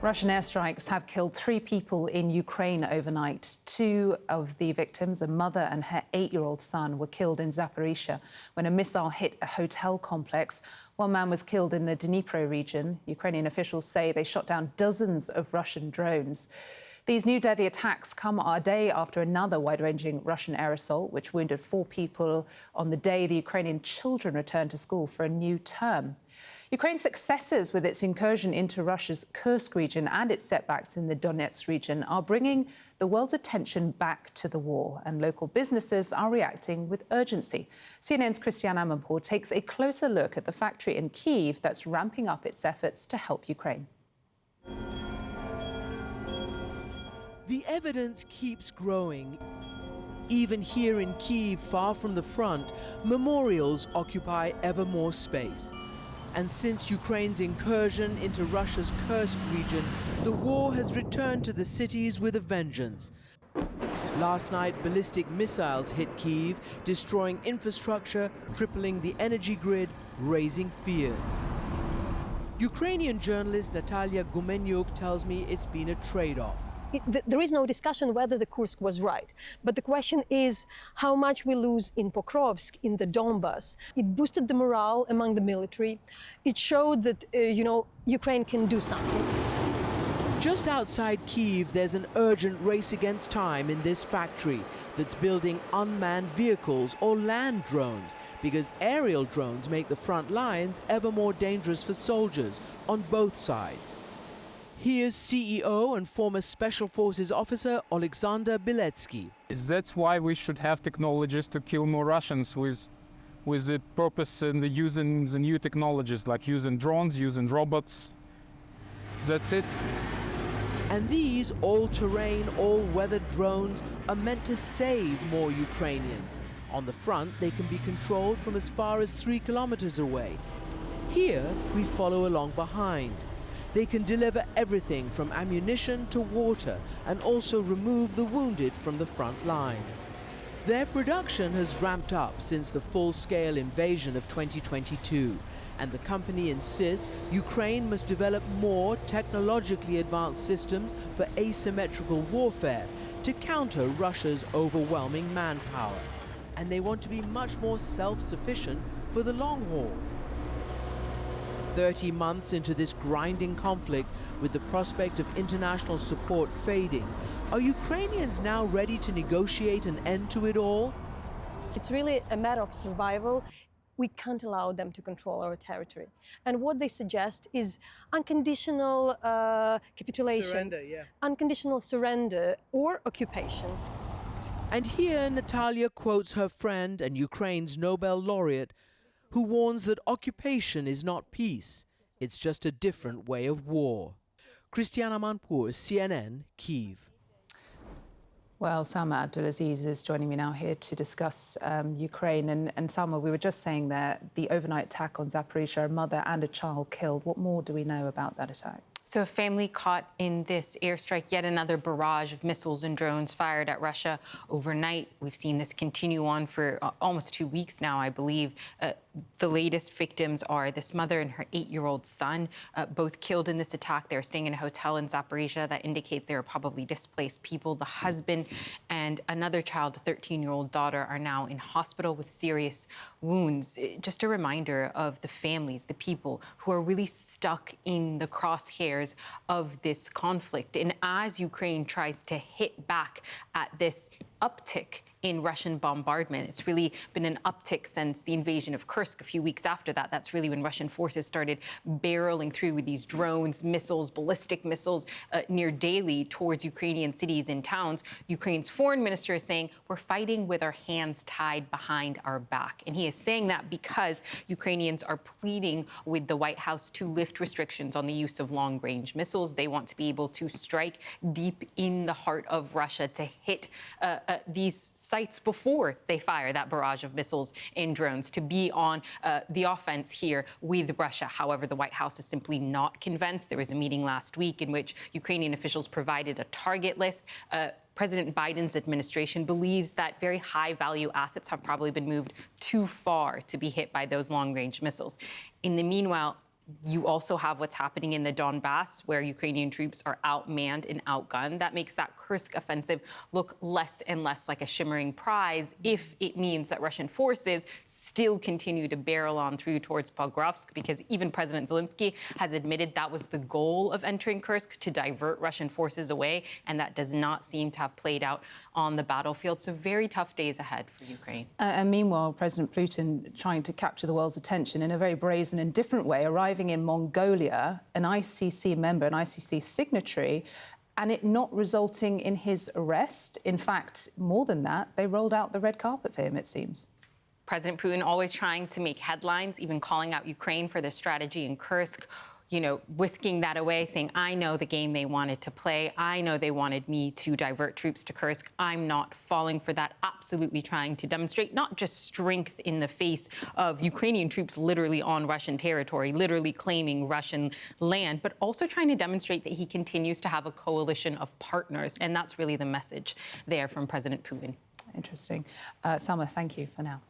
Russian airstrikes have killed 3 people in Ukraine overnight. 2 of the victims, a mother and her 8-year-old son, were killed in Zaporizhzhia when a missile hit a hotel complex. One man was killed in the Dnipro region. Ukrainian officials say they shot down dozens of Russian drones. These new deadly attacks come a day after another wide-ranging Russian air assault, which wounded 4 people on the day the Ukrainian children returned to school for a new term. Ukraine's successes with its incursion into Russia's Kursk region and its setbacks in the Donetsk region are bringing the world's attention back to the war, and local businesses are reacting with urgency. CNN's Christiane Amanpour takes a closer look at the factory in Kyiv that's ramping up its efforts to help Ukraine. The evidence keeps growing. Even here in Kyiv, far from the front, memorials occupy ever more space. And since Ukraine's incursion into Russia's Kursk region, the war has returned to the cities with a vengeance. Last night, ballistic missiles hit Kyiv, destroying infrastructure, crippling the energy grid, raising fears. Ukrainian journalist Natalia Gumenyuk tells me it's been a trade-off. There is no discussion whether the Kursk was right, but the question is how much we lose in Pokrovsk, in the Donbas. It boosted the morale among the military. It showed that, Ukraine can do something. Just outside Kyiv, there's an urgent race against time in this factory that's building unmanned vehicles or land drones, because aerial drones make the front lines ever more dangerous for soldiers on both sides. Here's CEO and former Special Forces officer Alexander Beletsky. That's why we should have technologies to kill more Russians with the purpose and using the new technologies, like using drones, using robots. That's it. And these all-terrain, all-weather drones are meant to save more Ukrainians. On the front, they can be controlled from as far as 3 kilometers away. Here, we follow along behind. They can deliver everything from ammunition to water and also remove the wounded from the front lines. Their production has ramped up since the full-scale invasion of 2022, and the company insists Ukraine must develop more technologically advanced systems for asymmetrical warfare to counter Russia's overwhelming manpower. And they want to be much more self-sufficient for the long haul. 30 months into this grinding conflict, with the prospect of international support fading, are Ukrainians now ready to negotiate an end to it all? It's really a matter of survival. We can't allow them to control our territory. And what they suggest is unconditional capitulation, unconditional surrender or occupation. And here Natalia quotes her friend and Ukraine's Nobel laureate, who warns that occupation is not peace, it's just a different way of war. Christiane Amanpour, CNN, Kyiv. Well, Salma Abdulaziz is joining me now here to discuss Ukraine. And Salma, we were just saying that the overnight attack on Zaporizhzhia, a mother and a child killed. What more do we know about that attack? So a family caught in this airstrike, yet another barrage of missiles and drones fired at Russia overnight. We've seen this continue on for almost 2 weeks now, I believe. The latest victims are this mother and her 8-year-old son, both killed in this attack. They were staying in a hotel in Zaporizhzhia. That indicates they were probably displaced people. The husband and another child, a 13-year-old daughter, are now in hospital with serious wounds. Just a reminder of the families, the people who are really stuck in the crosshairs of this conflict. And as Ukraine tries to hit back at this uptick in Russian bombardment. It's really been an uptick since the invasion of Kursk a few weeks after that. That's really when Russian forces started barreling through with these drones, missiles, ballistic missiles near daily towards Ukrainian cities and towns. Ukraine's foreign minister is saying, we're fighting with our hands tied behind our back. And he is saying that because Ukrainians are pleading with the White House to lift restrictions on the use of long-range missiles. They want to be able to strike deep in the heart of Russia to hit these sites before they fire that barrage of missiles and drones, to be on the offense here with Russia. However, the White House is simply not convinced. There was a meeting last week in which Ukrainian officials provided a target list. President Biden's administration believes that very high-value assets have probably been moved too far to be hit by those long-range missiles. In the meanwhile, You also have what's happening in the Donbass, where Ukrainian troops are outmanned and outgunned. That makes that Kursk offensive look less and less like a shimmering prize if it means that Russian forces still continue to barrel on through towards Pokrovsk, because even President Zelensky has admitted that was the goal of entering Kursk, to divert Russian forces away, and that does not seem to have played out on the battlefield. So very tough days ahead for Ukraine. And meanwhile, President Putin trying to capture the world's attention in a very brazen and different way, arriving in Mongolia, an ICC member, an ICC signatory, and it not resulting in his arrest. In fact, more than that, they rolled out the red carpet for him, it seems. President Putin always trying to make headlines, even calling out Ukraine for their strategy in Kursk, you know, whisking that away, saying, I know the game they wanted to play. I know they wanted me to divert troops to Kursk. I'm not falling for that. Absolutely trying to demonstrate not just strength in the face of Ukrainian troops literally on Russian territory, literally claiming Russian land, but also trying to demonstrate that he continues to have a coalition of partners. And that's really the message there from President Putin. Interesting. Salma, thank you for now.